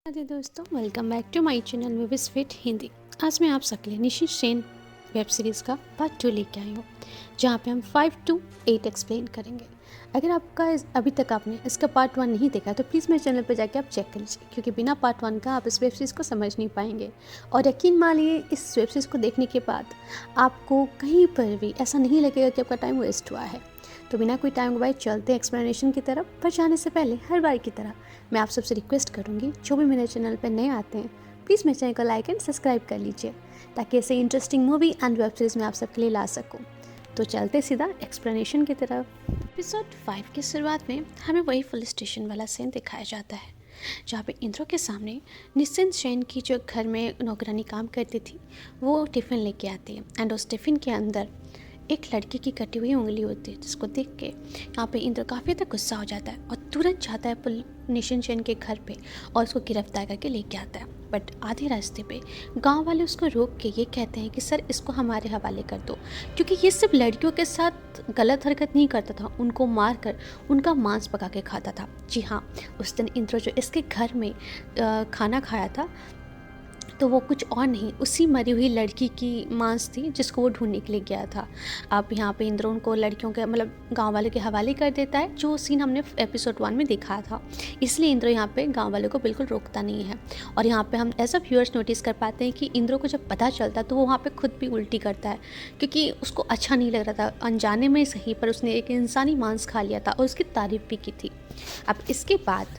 राधे दोस्तों, welcome back to my channel movies fit Hindi. आज मैं आप सबके लिए निशिन सेन वेब सीरीज़ का पार्ट 2 लेके आई हूँ, जहाँ पे हम 5 to 8 एक्सप्लेन करेंगे। अगर आपका अभी तक आपने इसका पार्ट 1 नहीं देखा तो प्लीज़ मेरे चैनल पर जाके आप चेक कर लीजिए, क्योंकि बिना पार्ट 1 का आप इस वेब सीरीज़ को समझ नहीं पाएंगे। और यकीन मानिए, इस वेब सीरीज़ को देखने के बाद आपको कहीं पर भी ऐसा नहीं लगेगा कि आपका टाइम वेस्ट हुआ है। तो बिना कोई टाइम गवाए चलते हैं एक्सप्लेनेशन की तरफ। पर जाने से पहले हर बार की तरह मैं आप सबसे रिक्वेस्ट करूंगी, जो भी मेरे चैनल पर नए आते हैं प्लीज़ मेरे चैनल को लाइक एंड सब्सक्राइब कर लीजिए, ताकि ऐसे interesting movie and web series मैं आप सबके लिए ला सकूं। तो चलते सीधा एक्सप्लेनेशन की तरफ। एपिसोड 5 की शुरुआत में हमें वही पुलिस स्टेशन वाला सीन दिखाया जाता है, जहाँ पे इंद्रो के सामने निशिन सेन की जो घर में नौकरानी काम करती थी वो टिफ़िन लेके आती है। एंड उस टिफ़िन के अंदर एक लड़की की कटी हुई उंगली होती है, जिसको देख के यहाँ पे इंद्र काफ़ी ज़्यादा गुस्सा हो जाता है और तुरंत जाता है निशिन सेन के घर पे और उसको गिरफ्तार करके लेके आता है। बट आधे रास्ते पे गांव वाले उसको रोक के ये कहते हैं कि सर, इसको हमारे हवाले कर दो, क्योंकि ये सिर्फ लड़कियों के साथ गलत हरकत नहीं करता था, उनको मार कर उनका मांस पका के खाता था। जी हाँ, उस दिन इंद्र जो इसके घर में खाना खाया था तो वो कुछ और नहीं, उसी मरी हुई लड़की की मांस थी जिसको वो ढूंढने के लिए गया था। अब यहाँ पे इंद्र उनको लड़कियों के गांव वाले के हवाले कर देता है, जो सीन हमने एपिसोड 1 में देखा था। इसलिए इंद्र यहाँ पे गांव वाले को बिल्कुल रोकता नहीं है। और यहाँ पे हम ऐसा व्यूअर्स नोटिस कर पाते हैं कि इंद्र को जब पता चलता तो वो वहाँ पे खुद भी उल्टी करता है, क्योंकि उसको अच्छा नहीं लग रहा था। अनजाने में सही, पर उसने एक इंसानी मांस खा लिया था और उसकी तारीफ भी की थी। अब इसके बाद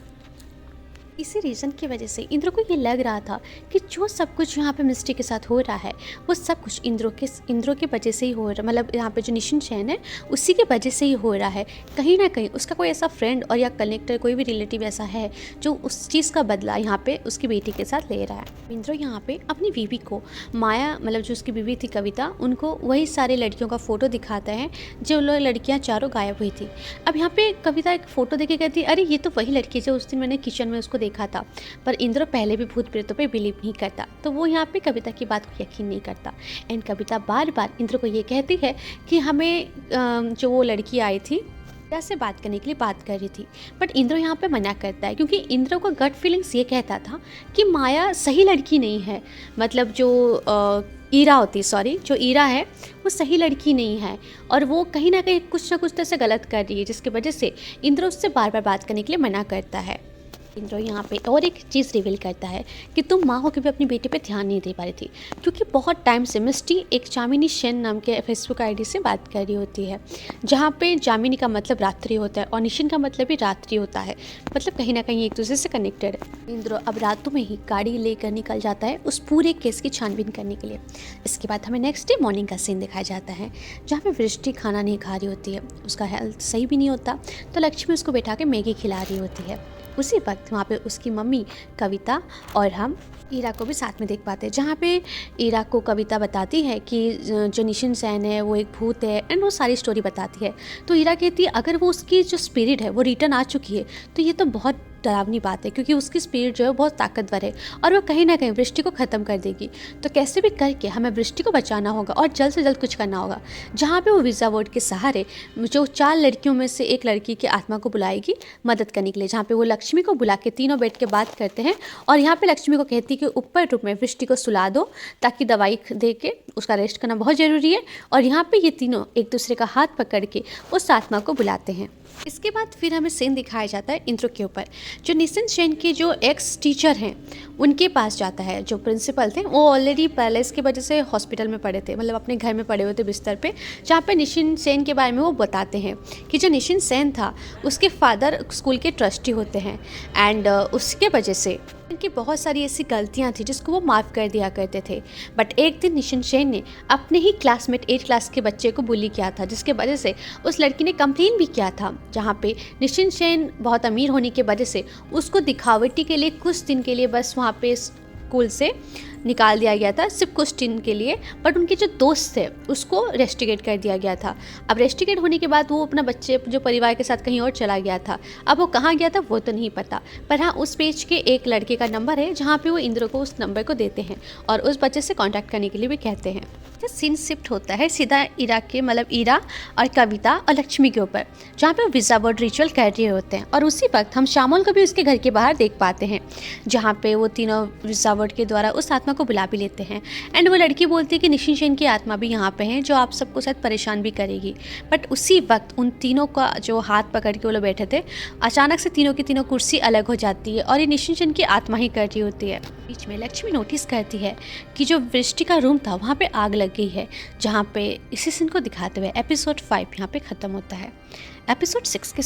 इसी रीज़न की वजह से इंद्र को ये लग रहा था कि जो सब कुछ यहाँ पे मिस्टी के साथ हो रहा है वो सब कुछ इंद्र के वजह से ही हो रहा है। मतलब यहाँ पे जो निशिन सेन है उसी के वजह से ही हो रहा है। कहीं ना कहीं उसका कोई ऐसा फ्रेंड और या कनेक्टर, कोई भी रिलेटिव ऐसा है जो उस चीज़ का बदला यहाँ पे उसकी बेटी के साथ ले रहा है। इंद्र यहाँ पे अपनी बीवी को माया, जो उसकी बीवी थी कविता, उनको वही सारे लड़कियों का फ़ोटो दिखाता है जो लड़कियाँ चारों गायब हुई थी। अब यहाँ पे कविता एक फ़ोटो देख के कहती है, अरे ये तो वही लड़की जो उस दिन मैंने किचन में उसको देखा था। पर इंद्र पहले भी भूत प्रेतों पे बिलीव नहीं करता, तो वो यहाँ पे कविता की बात को यकीन नहीं करता। एंड कविता बार बार इंद्र को ये कहती है कि हमें जो वो लड़की आई थी से बात करने के लिए बात कर रही थी, बट इंद्र यहाँ पे मना करता है, क्योंकि इंद्र को गट फीलिंग्स ये कहता था कि माया सही लड़की नहीं है। जो ईरा है वो सही लड़की नहीं है, और वो कहीं ना कहीं कुछ ना कुछ तरह से गलत कर रही है, जिसकी वजह से इंद्र उससे बार बार बात करने के लिए मना करता है। इंद्र यहाँ पे और एक चीज़ रिवील करता है कि तुम माँ होकर भी अपनी बेटी पे ध्यान नहीं दे पा रही थी, क्योंकि बहुत टाइम से मिस्टी एक जामिनी सेन नाम के फेसबुक आईडी से बात कर रही होती है, जहाँ पे जामिनी का मतलब रात्रि होता है और निशिन का मतलब भी रात्रि होता है। मतलब कहीं ना कहीं एक दूसरे से कनेक्टेड है। इंद्र अब रातों में ही गाड़ी लेकर निकल जाता है उस पूरे केस की छानबीन करने के लिए। इसके बाद हमें नेक्स्ट डे मॉर्निंग का सीन दिखाया जाता है, जहाँ पे वृष्टि खाना नहीं खा रही होती है, उसका हेल्थ सही भी नहीं होता, तो लक्ष्मी उसको बैठा के मैगी खिला रही होती है। उसी वक्त वहाँ पे उसकी मम्मी कविता और हम ईरा को भी साथ में देख पाते हैं, जहाँ पे ईरा को कविता बताती है कि जो निशिन सेन है वो एक भूत है, एंड वो सारी स्टोरी बताती है। तो ईरा कहती है अगर वो उसकी जो स्पिरिट है वो रिटर्न आ चुकी है तो ये तो बहुत डरावनी बात है, क्योंकि उसकी स्पिरिट जो है बहुत ताकतवर है और वो कहीं ना कहीं वृष्टि को ख़त्म कर देगी। तो कैसे भी करके हमें वृष्टि को बचाना होगा और जल्द से जल्द कुछ करना होगा। जहाँ पे वो विज़ा बोर्ड के सहारे जो 4 लड़कियों में से एक लड़की की आत्मा को बुलाएगी मदद करने के लिए, जहाँ पे वो लक्ष्मी को बुला के तीनों बैठ के बात करते हैं। और यहाँ पे लक्ष्मी को कहती है कि ऊपर रूप में वृष्टि को सुला दो, ताकि दवाई दे के उसका रेस्ट करना बहुत ज़रूरी है। और यहाँ पे ये तीनों एक दूसरे का हाथ पकड़ के उस आत्मा को बुलाते हैं। इसके बाद फिर हमें सीन दिखाया जाता है इंद्र के ऊपर, जो निशिन सेन के जो एक्स टीचर हैं उनके पास जाता है। जो प्रिंसिपल थे वो ऑलरेडी पैलेस की वजह से हॉस्पिटल में पड़े थे, अपने घर में पड़े हुए थे बिस्तर पे, जहाँ पे निशिन सेन के बारे में वो बताते हैं कि जो निशिन सेन था उसके फादर स्कूल के ट्रस्टी होते हैं, एंड उसके वजह से उनकी बहुत सारी ऐसी गलतियां थी जिसको वो माफ़ कर दिया करते थे। बट एक दिन निशिन सेन ने अपने ही क्लासमेट 8 क्लास के बच्चे को बुली किया था, जिसके वजह से उस लड़की ने कंप्लेन भी किया था, जहाँ पे निशिन सेन बहुत अमीर होने की वजह से उसको दिखावटी के लिए कुछ दिन के लिए बस वहाँ पे स्कूल से निकाल दिया गया था सिर्फ कुछ दिन के लिए, बट उनके जो दोस्त थे उसको रेस्टिकेट कर दिया गया था। अब रेस्टिकेट होने के बाद वो अपना बच्चे जो परिवार के साथ कहीं और चला गया था। अब वो कहाँ गया था वो तो नहीं पता, पर हाँ उस पेज के एक लड़के का नंबर है जहाँ पे वो इंद्र को उस नंबर को देते हैं और उस बच्चे से कांटेक्ट करने के लिए भी कहते हैं। तो सीन शिफ्ट होता है सीधा इरा के मतलब इरा और कविता और लक्ष्मी के ऊपर, जहाँ पे वो विजा बोर्ड रिचुअल कर रहे होते हैं। और उसी वक्त हम श्यामल को भी उसके घर के बाहर देख पाते हैं, जहाँ पे वो तीनों विजा बोर्ड के द्वारा उस आत्मा को बुला भी लेते हैं। एंड वो लड़की बोलती है कि निशिन सेन की आत्मा भी यहाँ पे है जो आप सबको शायद परेशान भी करेगी। बट उसी वक्त उन तीनों का जो हाथ पकड़ के वो लोग बैठे थे, अचानक से तीनों की तीनों कुर्सी अलग हो जाती है और ये निशिन सेन की आत्मा ही कर रही होती है। बीच में लक्ष्मी नोटिस करती है कि जो वृष्टि का रूम था वहाँ पे आग लग गई है, जहाँ पे इसी सीन को दिखाते हुए एपिसोड 5 यहाँ पे ख़त्म होता है। एपिसोड 6 की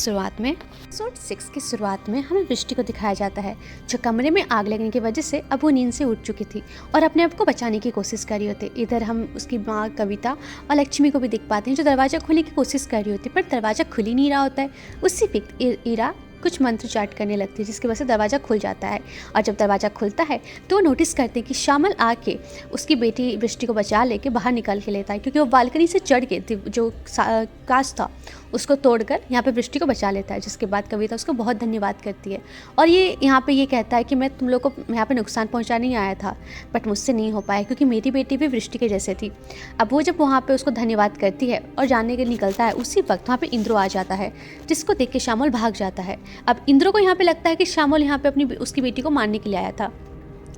शुरुआत में हमें वृष्टि को दिखाया जाता है, जो कमरे में आग लगने की वजह से अब वो नींद से उठ चुकी थी और अपने आप को बचाने की कोशिश कर रही होती। इधर हम उसकी माँ कविता और लक्ष्मी को भी देख पाते हैं जो दरवाज़ा खोलने की कोशिश कर रही होती, पर दरवाज़ा खुल ही नहीं रहा होता है। उसी वक्त इरा कुछ मंत्र चाट करने लगती है, जिसकी वजह से दरवाज़ा खुल जाता है। और जब दरवाज़ा खुलता है तो वो नोटिस करते हैं कि श्यामल आके उसकी बेटी वृष्टि को बचा लेके बाहर निकाल के लेता है, क्योंकि वो बालकनी से चढ़ के जो कांच था उसको तोड़कर यहाँ पे वृष्टि को बचा लेता है। जिसके बाद कविता उसको बहुत धन्यवाद करती है और ये यहाँ पे ये कहता है कि मैं तुम लोग को यहाँ पे नुकसान पहुँचाने ही आया था, बट मुझसे नहीं हो पाया क्योंकि मेरी बेटी भी वृष्टि के जैसे थी। अब वो जब वहाँ पे उसको धन्यवाद करती है और जाने के निकलता है, उसी वक्त वहाँ पे इंद्रो आ जाता है, जिसको देख के श्यामल भाग जाता है। अब इंद्रो को यहाँ पे लगता है कि श्यामल यहाँ पे उसकी बेटी को मारने के लिए आया था,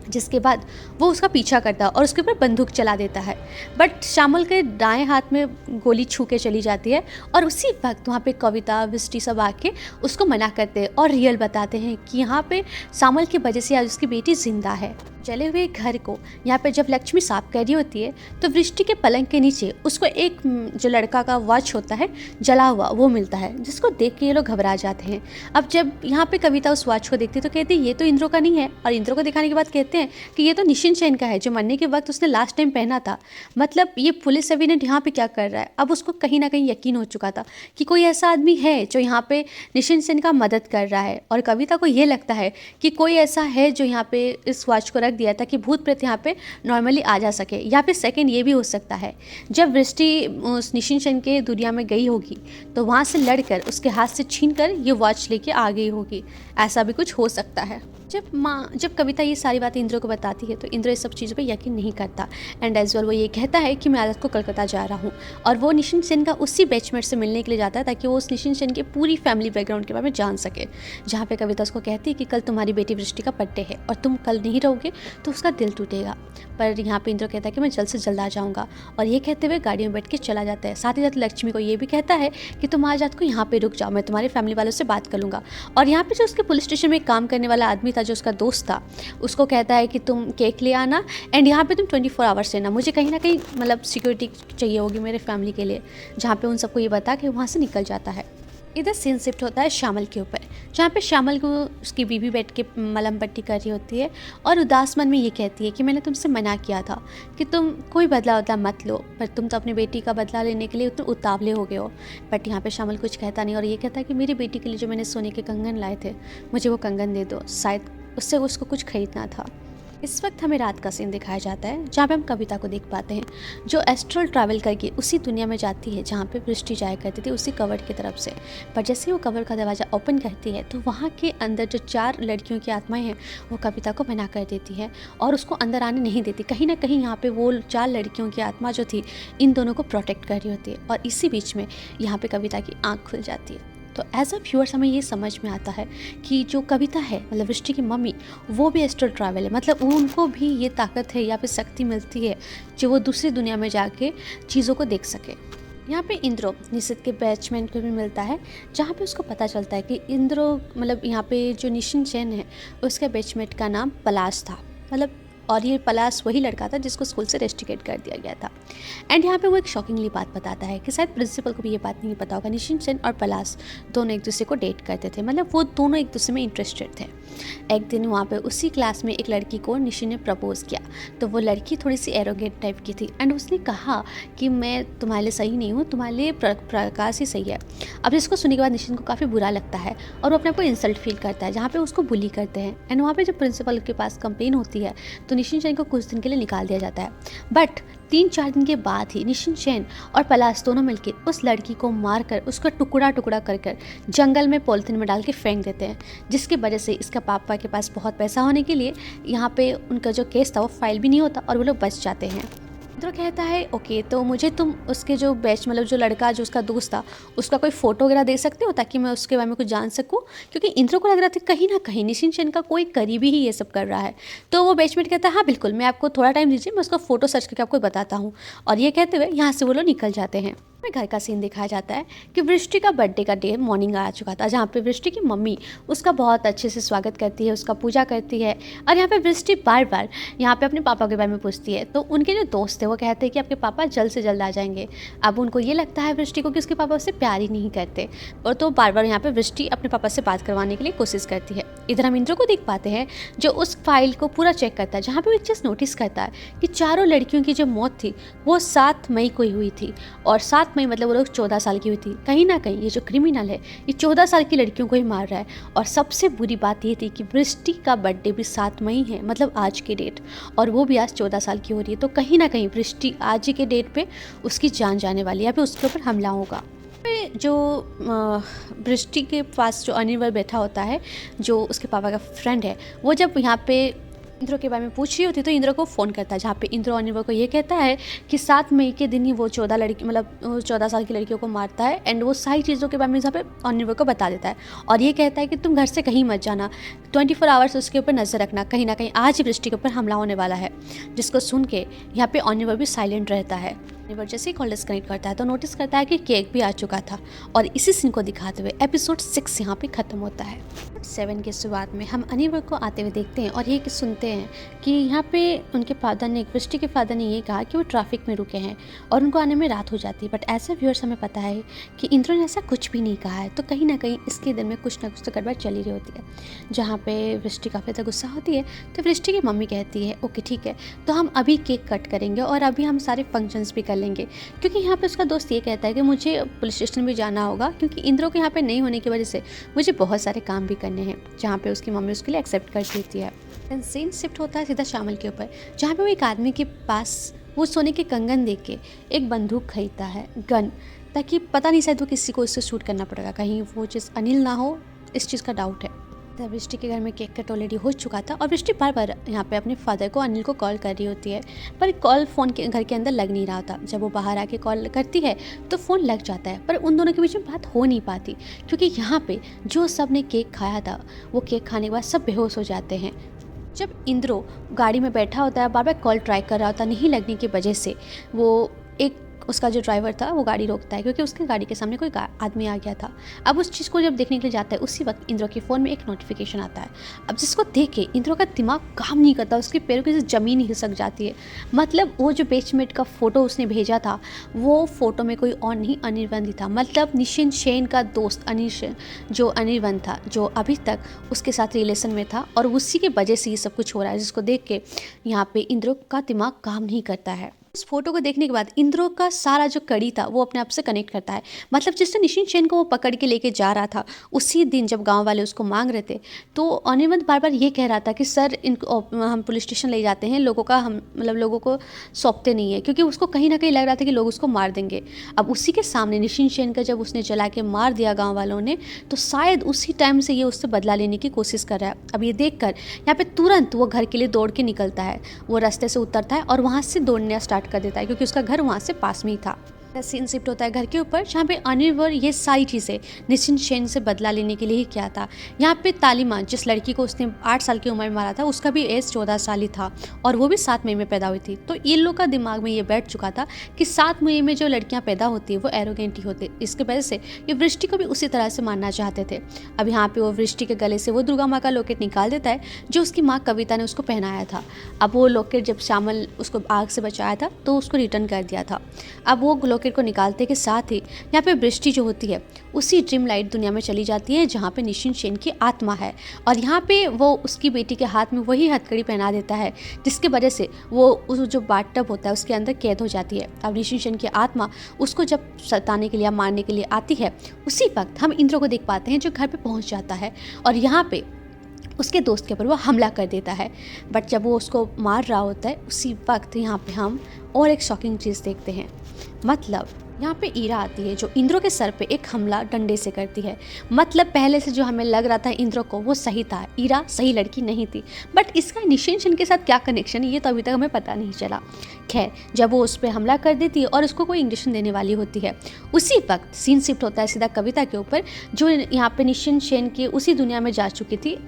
जिसके बाद वो उसका पीछा करता है और उसके ऊपर बंदूक चला देता है। बट श्यामल के दाएं हाथ में गोली छू के चली जाती है और उसी वक्त वहाँ पे कविता वृष्टि सब आके उसको मना करते हैं और रियल बताते हैं कि यहाँ पे श्यामल की वजह से आज उसकी बेटी जिंदा है। जले हुए घर को यहाँ पे जब लक्ष्मी साफ कर रही होती है तो वृष्टि के पलंग के नीचे उसको एक जो लड़का का वॉच होता है जला हुआ वो मिलता है, जिसको देख के ये लोग घबरा जाते हैं। अब जब यहाँ पे कविता उस वॉच को देखती है तो कहती है ये तो इंद्रो का नहीं है, और इंद्रो को दिखाने के बाद कहते हैं कि ये तो निशिन सेन का है जो मरने के वक्त उसने लास्ट टाइम पहना था। मतलब ये पुलिस एविडेंट यहाँ पे क्या कर रहा है। अब उसको कहीं ना कहीं यकीन हो चुका था कि कोई ऐसा आदमी है जो यहाँ पे निशिन सेन का मदद कर रहा है, और कविता को ये लगता है कि कोई ऐसा है जो यहाँ पे इस वॉच को दिया था कि भूत प्रेत यहाँ पे नॉर्मली आ जा सके। या फिर सेकंड ये भी हो सकता है जब वृष्टि उस निशिन सेन के दुनिया में गई होगी तो वहाँ से लड़कर उसके हाथ से छीनकर ये वॉच लेके आ गई होगी, ऐसा भी कुछ हो सकता है। जब कविता ये सारी बातें इंद्र को बताती है तो इंद्र इस सब चीज़ों पे यकीन नहीं करता एंड एज वेल वो ये कहता है कि मैं आज को कलकत्ता जा रहा हूँ, और वो निशिन सेन का उसी बैचमेट से मिलने के लिए जाता है ताकि वो उस निशिन सेन की पूरी फैमिली बैकग्राउंड के बारे में जान सके। जहाँ पे कविता उसको कहती है कि कल तुम्हारी बेटी वृष्टि का बर्थडे है और तुम कल नहीं रहोगे तो उसका दिल टूटेगा। पर यहाँ पे इंद्र कहता है कि मैं जल्द से जल्द आ जाऊँगा, और ये कहते हुए गाड़ी में बैठ के चला जाता है। साथ ही साथ लक्ष्मी को ये भी कहता है कि तुम आज रात को यहाँ पे रुक जाओ, मैं तुम्हारे फैमिली वालों से बात कर लूँगा। और यहाँ पे जो उसके पुलिस स्टेशन में काम करने वाला आदमी था जो उसका दोस्त था, उसको कहता है कि तुम केक ले आना एंड यहाँ पे तुम 24 आवर्स रहना, मुझे कहीं ना कहीं मतलब सिक्योरिटी चाहिए होगी मेरे फैमिली के लिए। जहाँ पे उन सबको ये बता के वहाँ से निकल जाता है। इधर सीन शिफ्ट होता है श्यामल के ऊपर, जहाँ पे श्यामल को उसकी बीवी बैठ के मलहम पट्टी कर रही होती है और उदास मन में ये कहती है कि मैंने तुमसे मना किया था कि तुम कोई बदला मत लो, पर तुम तो अपनी बेटी का बदला लेने के लिए उतने उतावले हो गए हो। बट यहाँ पे श्यामल कुछ कहता नहीं और ये कहता है कि मेरी बेटी के लिए जो मैंने सोने के कंगन लाए थे मुझे वो कंगन दे दो, शायद उससे उसको कुछ खरीदना था। इस वक्त हमें रात का सीन दिखाया जाता है जहाँ पे हम कविता को देख पाते हैं जो एस्ट्रल ट्रैवल करके उसी दुनिया में जाती है जहाँ पे वृष्टि जाया करती थी, उसी कवर्ड की तरफ से। पर जैसे ही वो कवर का दरवाज़ा ओपन करती है तो वहाँ के अंदर जो 4 लड़कियों की आत्माएं हैं वो कविता को मना कर देती है और उसको अंदर आने नहीं देती। कहीं ना कहीं यहाँ पे वो 4 लड़कियों की आत्मा जो थी इन दोनों को प्रोटेक्ट कर रही होती है, और इसी बीच में यहाँ पे कविता की आँख खुल जाती है। तो एज अ व्यूअर्स हमें ये समझ में आता है कि जो कविता है मतलब वृष्टि की मम्मी वो भी एस्ट्रल ट्रैवल है, मतलब उनको भी ये ताकत है या फिर शक्ति मिलती है जो वो दूसरी दुनिया में जाके चीज़ों को देख सके। यहाँ पे इंद्रो निशित के बैचमेंट को भी मिलता है जहाँ पे उसको पता चलता है कि इंद्रो मतलब यहाँ पे जो निशिन सेन है उसके बैचमेंट का नाम पलाश था, मतलब और ये पलाश वही लड़का था जिसको स्कूल से रेस्टिकेट कर दिया गया था। एंड यहाँ पे वो एक शॉकिंगली बात बताता है कि शायद प्रिंसिपल को भी ये बात नहीं पता होगा, निशिन सेन और पलाश दोनों एक दूसरे को डेट करते थे, मतलब वो दोनों एक दूसरे में इंटरेस्टेड थे। एक दिन वहाँ पे उसी क्लास में एक लड़की को निशी ने प्रपोज़ किया। तो वो लड़की थोड़ी सी एरोगेंट टाइप की थी एंड उसने कहा कि मैं तुम्हारे लिए सही नहीं हूँ, तुम्हारे लिए प्रकाश ही सही है। अब इसको सुनने के बाद निशिन को काफ़ी बुरा लगता है और वो अपने आप को इंसल्ट फील करता है, जहाँ पे उसको बुली करते हैं। एंड वहाँ पे जब प्रिंसिपल के पास कंप्लेन होती है तो निशिन चैन को कुछ दिन के लिए निकाल दिया जाता है। बट 3-4 दिन के बाद ही निशिन चैन और पलाश दोनों मिलकर उस लड़की को मारकर उसका टुकड़ा टुकड़ा कर जंगल में पॉलिथीन में डाल के फेंक देते हैं, जिसकी वजह से इसका पापा के पास बहुत पैसा होने के लिए यहाँ पे उनका जो केस था वो फाइल भी नहीं होता और वो लोग बच जाते हैं। इंद्र कहता है ओके, तो मुझे तुम उसके जो बैच मतलब जो लड़का जो उसका दोस्त था उसका कोई फोटो वगैरह दे सकते हो ताकि मैं उसके बारे में कुछ जान सकूं, क्योंकि इंद्र को लग रहा था कहीं ना कहीं निशिन चैन का कोई करीबी ही ये सब कर रहा है। तो वो बैचमेट कहता है हाँ बिल्कुल, मैं आपको थोड़ा टाइम दीजिए, मैं उसका फोटो सर्च करके आपको बताता हूँ। और ये कहते हुए यहाँ से वो लोग निकल जाते हैं। में घर का सीन दिखाया जाता है कि वृष्टि का बर्थडे का डे मॉर्निंग आ चुका था, जहाँ पे वृष्टि की मम्मी उसका बहुत अच्छे से स्वागत करती है, उसका पूजा करती है। और यहाँ पे वृष्टि बार बार यहाँ पे अपने पापा के बारे में पूछती है। तो उनके जो दोस्त थे वो कहते हैं कि आपके पापा जल्द से जल्द आ जाएंगे। अब उनको ये लगता है वृष्टि को कि उसके पापा उससे प्यार ही नहीं करते, और तो बार बार यहाँ पे वृष्टि अपने पापा से बात करवाने के लिए कोशिश करती है। इधर हम इंद्र को देख पाते हैं जो उस फाइल को पूरा चेक करता है, जहाँ पे वो एक चीज़ नोटिस करता है कि चारों लड़कियों की जो मौत थी वो 7 मई को ही हुई थी। और 7 मई मतलब वो लोग 14 साल की हुई थी। कहीं ना कहीं ये जो क्रिमिनल है ये 14 साल की लड़कियों को ही मार रहा है। और सबसे बुरी बात ये थी कि वृष्टि का बर्थडे भी 7 मई है, मतलब आज की डेट, और वो भी आज 14 साल की हो रही है। तो कहीं ना कहीं वृष्टि आज के डेट पे उसकी जान जाने वाली है, या फिर उसके ऊपर हमला होगा। जो वृष्टि के पास जो अनिर्वल बैठा होता है, जो उसके पापा का फ्रेंड है, वो जब यहाँ पे इंद्र के बारे में पूछ रही होती तो इंद्र को फ़ोन करता है, जहाँ पे इंद्र अनिर्वल को ये कहता है कि 7 मई के दिन ही वो 14 साल की लड़कियों को मारता है। एंड वो सारी चीज़ों के बारे में जहाँ पे अनिर्वल को बता देता है और ये कहता है कि तुम घर से कहीं मत जाना, 24 आवर्स उसके ऊपर नज़र रखना, कहीं ना कहीं आज ही वृष्टि के ऊपर हमला होने वाला है। जिसको सुन के यहाँ पे अनिर्वल भी साइलेंट रहता है। अनिर्वल जैसे ही कॉल डिस्कनेक्ट करता है तो नोटिस करता है कि केक भी आ चुका था, और इसी सीन को दिखाते हुए एपिसोड 6 यहाँ पे ख़त्म होता है। 7 की शुरुआत में हम अनिर्वल को आते हुए देखते हैं और ये सुनते हैं कि यहाँ पे उनके फादर ने, वृष्टि के फादर ने ये कहा कि वो ट्रैफिक में रुके हैं और उनको आने में रात हो जाती है। बट ऐसे व्यूअर्स हमें पता है कि इंद्र ने ऐसा कुछ भी नहीं कहा है, तो कहीं ना कहीं इसके दिल में कुछ ना कुछ तो गड़बड़ चली रही होती है। जहाँ पे वृष्टि काफ़ी ज़्यादा गुस्सा होती है तो वृष्टि की मम्मी कहती है ओके ठीक है, तो हम अभी केक कट करेंगे और अभी हम सारे फंक्शंस भी कर लेंगे, क्योंकि यहाँ पे उसका दोस्त ये कहता है कि मुझे पुलिस स्टेशन भी जाना होगा, क्योंकि इंद्र को यहाँ पे नहीं होने की वजह से मुझे बहुत सारे काम भी करने हैं। जहाँ पे उसकी मम्मी उसके लिए एक्सेप्ट कर देती है। सीन शिफ्ट होता है सीधा शामल के ऊपर, जहाँ पे वो एक आदमी के पास वो सोने के कंगन देख के एक बंदूक खरीदता है, गन, ताकि पता नहीं शायद वो किसी को इससे शूट करना पड़ेगा, कहीं वो चीज़ अनिल ना हो, इस चीज़ का डाउट है। तब वृष्टि के घर में केक कट ऑलरेडी हो चुका था और वृष्टि बार बार यहाँ पे अपने फादर को, अनिल को कॉल कर रही होती है, पर कॉल फ़ोन के घर के अंदर लग नहीं रहा था। जब वो बाहर आके कॉल करती है तो फ़ोन लग जाता है, पर उन दोनों के बीच में बात हो नहीं पाती, क्योंकि यहाँ पे जो सब ने केक खाया था वो केक खाने के बाद सब बेहोश हो जाते हैं। जब इंद्रो गाड़ी में बैठा होता है, बार बार कॉल ट्राई कर रहा होता, नहीं लगने की वजह से वो एक उसका जो ड्राइवर था वो गाड़ी रोकता है, क्योंकि उसके गाड़ी के सामने कोई आदमी आ गया था। अब उस चीज़ को जब देखने के लिए जाता है उसी वक्त इंद्रो के फ़ोन में एक नोटिफिकेशन आता है। अब जिसको देख के इंद्रो का दिमाग काम नहीं करता, उसके पैरों की ज़मीन ही खिसक जाती है। मतलब वो जो बेचमेट का फ़ोटो उसने भेजा था वो फ़ोटो में कोई और नहीं अनिर्बन ही था, मतलब निशिन सेन का दोस्त अनिश जो अनिर्बन था, जो अभी तक उसके साथ रिलेशन में था, और उसी के वजह से ये सब कुछ हो रहा है, जिसको देख के यहाँ पे इंद्रो का दिमाग काम नहीं करता है। इस फोटो को देखने के बाद इंद्रो का सारा जो कड़ी था वो अपने आप से कनेक्ट करता है। मतलब जिस दिन निशिन सेन को वो पकड़ के लेके जा रहा था, उसी दिन जब गांव वाले उसको मांग रहे थे, तो अनिर्बन बार बार ये कह रहा था कि सर इनको हम पुलिस स्टेशन ले जाते हैं, लोगों का हम मतलब लोगों को सौंपते नहीं है, क्योंकि उसको कहीं ना कहीं लग रहा था कि लोग उसको मार देंगे। अब उसी के सामने निशिन सेन का जब उसने चला के मार दिया गाँव वालों ने, तो शायद उसी टाइम से ये उससे बदला लेने की कोशिश कर रहा है। अब ये देख कर यहाँ पर तुरंत वो घर के लिए दौड़ के निकलता है, वो रास्ते से उतरता है और वहाँ से दौड़ना स्टार्ट कर देता है, क्योंकि उसका घर वहाँ से पास में ही था। सीन शिफ्ट होता है घर के ऊपर, जहाँ पे अनिर्बन ये सारी चीज़ें निशिन सेन से बदला लेने के लिए ही किया था। यहाँ पे तालिमा, जिस लड़की को उसने 8 साल की उम्र में मारा था, उसका भी एज 14 साल ही था और वो भी 7 मई में पैदा हुई थी। तो इन लोग का दिमाग में ये बैठ चुका था कि 7 मई में जो लड़कियाँ पैदा होती है वो एरोगेंट ही होती है। इसके वजह से ये वृष्टि को भी उसी तरह से मारना चाहते थे। अब यहाँ पे वो वृष्टि के गले से वो दुर्गा माँ का लॉकेट निकाल देता है, जो उसकी माँ कविता ने उसको पहनाया था। अब वो लॉकेट जब श्यामल उसको आग से बचाया था तो उसको रिटर्न कर दिया था। अब वो लॉकेट को निकालते के साथ ही यहाँ पे वृष्टि जो होती है उसी ड्रीम लाइट दुनिया में चली जाती है जहाँ पे निशिन सेन की आत्मा है। और यहाँ पे वो उसकी बेटी के हाथ में वही हथकड़ी पहना देता है जिसकी वजह से वो उस जो बाथटब होता है उसके अंदर कैद हो जाती है। अब निशिन सेन की आत्मा उसको जब सताने के लिए मारने के लिए आती है, उसी वक्त हम इंद्र को देख पाते हैं जो घर पे पहुंच जाता है और यहाँ पे उसके दोस्त के ऊपर वो हमला कर देता है। बट जब वो उसको मार रहा होता है उसी वक्त यहाँ पे हम और एक शॉकिंग चीज़ देखते हैं। मतलब यहाँ पे ईरा आती है जो इंद्रो के सर पे एक हमला डंडे से करती है। मतलब पहले से जो हमें लग रहा था इंद्रो को वो सही था, ईरा सही लड़की नहीं थी। बट इसका निशिन सेन के साथ क्या कनेक्शन है ये तो अभी तक हमें पता नहीं चला। खैर, जब वो उस पर हमला कर देती है और उसको कोई इंजेक्शन देने वाली होती है, उसी वक्त सीन शिफ्ट होता है सीधा कविता के ऊपर जो यहाँ पे निशिन सेन की उसी दुनिया में जा चुकी थी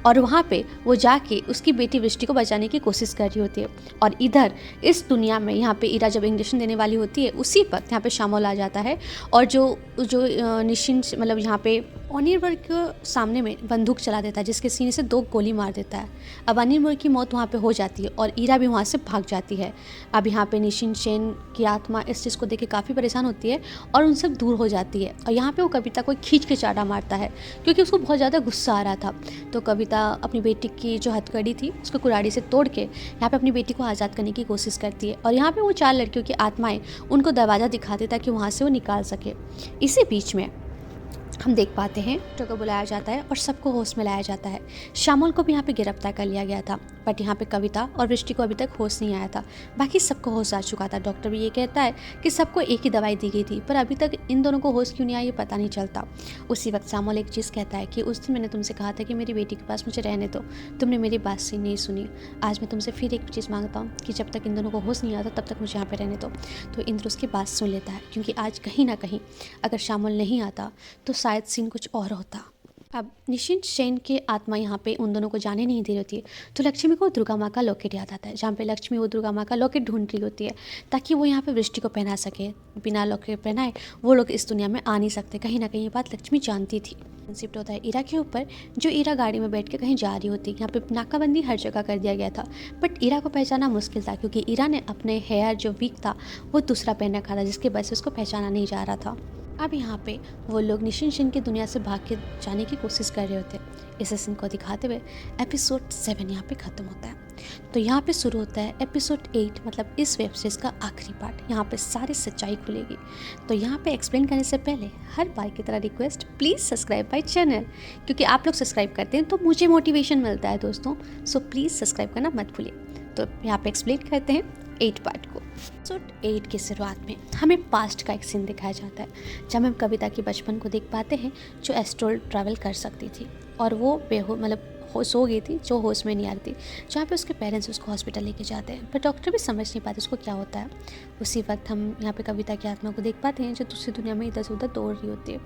और वहाँ पे वो जाके उसकी बेटी वृष्टि को बचाने की कोशिश कर रही होती है। और इधर इस दुनिया में यहाँ पे ईरा जब इंजेक्शन देने वाली होती है उसी वक्त यहाँ पे शामोल आ जाता है और जो निशिन मतलब यहाँ पे अनिर्बन के सामने में बंदूक चला देता है जिसके सीने से 2 गोली मार देता है। अब अनिर्बन की मौत वहाँ पे हो जाती है और ईरा भी वहाँ से भाग जाती है। अब यहाँ पे निशिन सेन की आत्मा इस चीज़ को देख के काफ़ी परेशान होती है और उनसे दूर हो जाती है। और यहाँ पे वो कविता को खींच के चाटा मारता है क्योंकि उसको बहुत ज़्यादा गुस्सा आ रहा था। तो कविता अपनी बेटी की जो हथकड़ी थी उसको कुराड़ी से तोड़ के यहाँ पे अपनी बेटी को आज़ाद करने की कोशिश करती है। और यहाँ पे वो 4 लड़कियों की आत्माएं उनको दरवाज़ा दिखाते ताकि वहाँ से वो निकाल सके। इसी बीच में हम देख पाते हैं डॉक्टर को बुलाया जाता है और सबको होश में लाया जाता है। शामल को भी यहाँ पे गिरफ्तार कर लिया गया था बट यहाँ पे कविता और वृष्टि को अभी तक होश नहीं आया था, बाकी सबको होश आ चुका था। डॉक्टर भी ये कहता है कि सबको एक ही दवाई दी गई थी पर अभी तक इन दोनों को होश क्यों नहीं आया ये पता नहीं चलता। उसी वक्त शामल एक चीज़ कहता है कि उस दिन मैंने तुमसे कहा था कि मेरी बेटी के पास मुझे रहने दो, तुमने मेरी बात से नहीं सुनी। आज मैं तुमसे फिर एक चीज़ मांगता हूँ कि जब तक इन दोनों को होश नहीं आता तब तक मुझे यहाँ पर रहने दो। तो इंद्र उसकी बात सुन लेता है क्योंकि आज कहीं ना कहीं अगर शामल नहीं आता तो शायद सीन कुछ और होता। अब निशिन सेन की आत्मा यहाँ पे उन दोनों को जाने नहीं दे रही होती है तो लक्ष्मी को दुर्गा माँ का लॉकेट याद आता है जहाँ पे लक्ष्मी वो दुर्गा माँ का लॉकेट ढूंढ रही होती है ताकि वो यहाँ पे वृष्टि को पहना सके। बिना लॉकेट पहनाए वो लोग इस दुनिया में आ नहीं सकते। कहीं ना कहीं ये बात लक्ष्मी जानती थी। शिफ्ट होता है ईरा के ऊपर जो ईरा गाड़ी में बैठ के कहीं जा रही होती है। यहाँ पे नाकाबंदी हर जगह कर दिया गया था बट ईरा को पहचाना मुश्किल था क्योंकि ईरा ने अपने हेयर जो वीक था वो दूसरा पहन रखा था जिसकी वजह से उसको पहचाना नहीं जा रहा था। अब यहाँ पे वो लोग निशिन सेन की दुनिया से भाग के जाने की कोशिश कर रहे होते। इस सीन को दिखाते हुए एपिसोड 7 यहाँ पे ख़त्म होता है। तो यहाँ पे शुरू होता है एपिसोड 8 मतलब इस वेब सीरीज़ का आखिरी पार्ट। यहाँ पे सारी सच्चाई खुलेगी। तो यहाँ पे एक्सप्लेन करने से पहले हर बार की तरह request, please subscribe my channel क्योंकि आप लोग सब्सक्राइब करते हैं तो मुझे मोटिवेशन मिलता है दोस्तों। सो प्लीज़ सब्सक्राइब करना मत भूलिए। तो यहाँ पे एक्सप्लेन करते हैं 8 पार्ट को। एपिसोड 8 की शुरुआत में हमें पास्ट का एक सीन दिखाया जाता है जब हम कविता के बचपन को देख पाते हैं जो एस्ट्रल ट्रैवल कर सकती थी और वो मतलब सो गई थी, जो होश में नहीं आ रही थी, जहाँ पे उसके पेरेंट्स उसको हॉस्पिटल लेके जाते हैं पर डॉक्टर भी समझ नहीं पाते उसको क्या होता है। उसी वक्त हम यहाँ पे कविता की आत्मा को देख पाते हैं जो दूसरी दुनिया में इधर से उधर दौड़ रही होती है।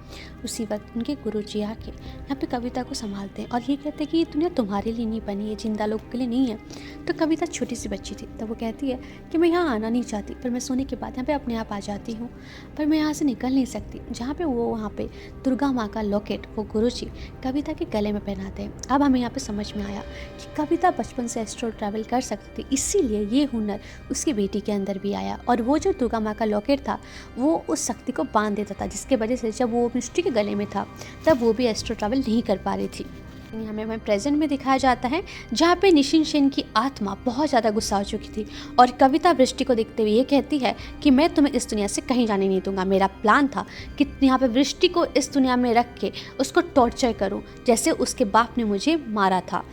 उसी वक्त उनके गुरुजी आके यहाँ पे कविता को संभालते हैं और ये कहते हैं कि ये दुनिया तुम्हारे लिए नहीं बनी है, जिंदा लोगों के लिए नहीं है। तो कविता छोटी सी बच्ची थी तब वो कहती है कि मैं यहाँ आना नहीं चाहती पर मैं सोने के बाद यहाँ पे अपने आप आ जाती हूँ, पर मैं यहाँ से निकल नहीं सकती। जहाँ पे वो वहाँ पे दुर्गा माँ का लॉकेट वो गुरुजी कविता के गले में पहनाते हैं। अब हमें यहाँ पे समझ में आया कि कविता बचपन से एस्ट्रल ट्रैवल कर सकती थी, इसीलिए ये हुनर उसकी बेटी के अंदर भी आया और वो जो दुर्गा माँ का लॉकेट था वो उस शक्ति को बांध देता था जिसके वजह से जब वो मिष्टी के गले में था तब वो भी एस्ट्रल ट्रैवल नहीं कर पा रही थी। हमें प्रेजेंट में दिखाया जाता है जहाँ पे निशिन सेन की आत्मा बहुत ज़्यादा गुस्सा हो चुकी थी और कविता वृष्टि को देखते हुए ये कहती है कि मैं तुम्हें इस दुनिया से कहीं जाने नहीं दूंगा। मेरा प्लान था कि यहाँ पे वृष्टि को इस दुनिया में रख के उसको टॉर्चर करूँ जैसे उसके बाप ने मुझे मारा था।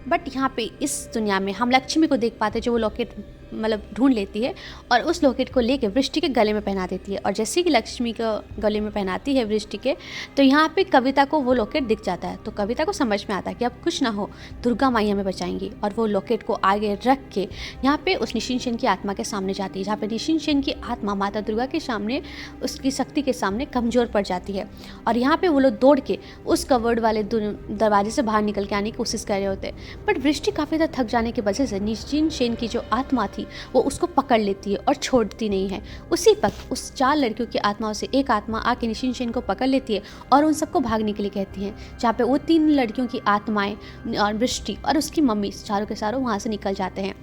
बट यहाँ पे इस दुनिया में हम लक्ष्मी को देख पाते जो वो लॉकेट मतलब ढूंढ लेती है और उस लॉकेट को लेके वृष्टि के गले में पहना देती है और जैसे कि लक्ष्मी को गले में पहनाती है वृष्टि के तो यहाँ पे कविता को वो लॉकेट दिख जाता है। तो कविता को समझ में आता है कि अब कुछ ना हो, दुर्गा माई हमें बचाएंगी और वो लॉकेट को आगे रख के यहाँ पे उस निशिन सेन की आत्मा के सामने जाती है जहाँ पे निशिन सेन की आत्मा माता दुर्गा के सामने उसकी शक्ति के सामने कमज़ोर पड़ जाती है और यहाँ पे वो लोग दौड़ के उस कवर्ड वाले दरवाजे से बाहर निकल के आने की कोशिश कर रहे होते हैं। बट वृष्टि काफ़ी ज़्यादा थक जाने की वजह से निशिन सेन की जो आत्मा थी वो उसको पकड़ लेती है और छोड़ती नहीं है। उसी वक्त उस 4 लड़कियों की आत्माओं से एक आत्मा आके निशिन सेन को पकड़ लेती है और उन सबको भागने के लिए कहती है जहाँ पे वो 3 लड़कियों की आत्माएं और वृष्टि और उसकी मम्मी चारों के चारों वहाँ से निकल जाते हैं।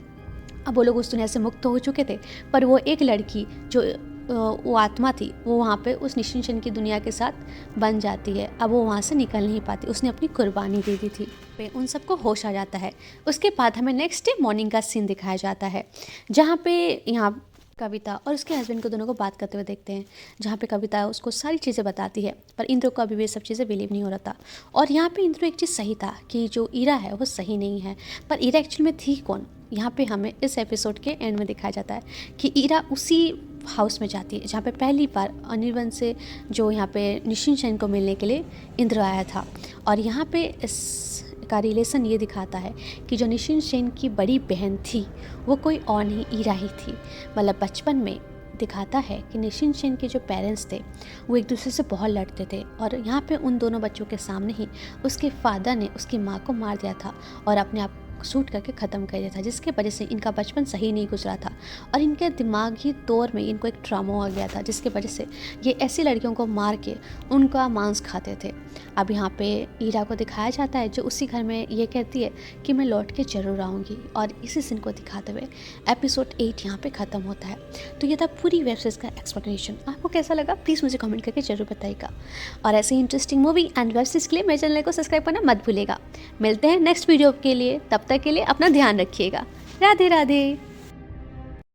अब वो लोग उस दुनिया से मुक्त हो चुके थे पर वो एक लड़की जो वो आत्मा थी वो वहाँ पे उस निशिन सेन की दुनिया के साथ बन जाती है। अब वो वहाँ से निकल नहीं पाती, उसने अपनी कुर्बानी दे दी थी। पे उन सबको होश आ जाता है। उसके बाद हमें नेक्स्ट डे मॉर्निंग का सीन दिखाया जाता है, जहाँ पे यहाँ कविता और उसके हस्बैंड को दोनों को बात करते हुए देखते हैं, जहाँ पे कविता उसको सारी चीज़ें बताती है, पर इंद्र को अभी भी सब चीज़ें बिलीव नहीं हो रहा था। और यहाँ पे इंद्र एक चीज़ सही था कि जो ईरा है वो सही नहीं है, पर ईरा एक्चुअल में थी कौन, यहाँ पे हमें इस एपिसोड के एंड में दिखाया जाता है कि ईरा उसी हाउस में जाती है जहाँ पे पहली बार अनिर्बन से जो यहाँ पे निशिन सेन को मिलने के लिए इंद्र आया था। और यहाँ पे इस का रिलेशन ये दिखाता है कि जो निशिन सेन की बड़ी बहन थी वो कोई और नहीं ईरा ही थी। मतलब बचपन में दिखाता है कि निशिन सेन के जो पेरेंट्स थे वो एक दूसरे से बहुत लड़ते थे, और यहाँ पे उन दोनों बच्चों के सामने ही उसके फादर ने उसकी माँ को मार दिया था और अपने आप शूट करके ख़त्म कर दिया था, जिसके वजह से इनका बचपन सही नहीं गुजरा था और इनके दिमागी तौर में इनको एक ट्रॉमा आ गया था, जिसके वजह से ये ऐसी लड़कियों को मार के उनका मांस खाते थे। अब यहाँ पे ईरा को दिखाया जाता है जो उसी घर में ये कहती है कि मैं लौट के ज़रूर आऊँगी, और इसी सीन को दिखाते हुए एपिसोड 8 यहाँ पे ख़त्म होता है। तो ये था पूरी वेब सीरीज़ का एक्सप्लेनेशन। आपको कैसा लगा प्लीज़ मुझे कमेंट करके ज़रूर बताइएगा, और ऐसे ही interesting movie and web series के लिए मेरे चैनल को सब्सक्राइब करना मत भूलिएगा। मिलते हैं नेक्स्ट वीडियो के लिए, तब तक के लिए अपना ध्यान रखिएगा। राधे राधे।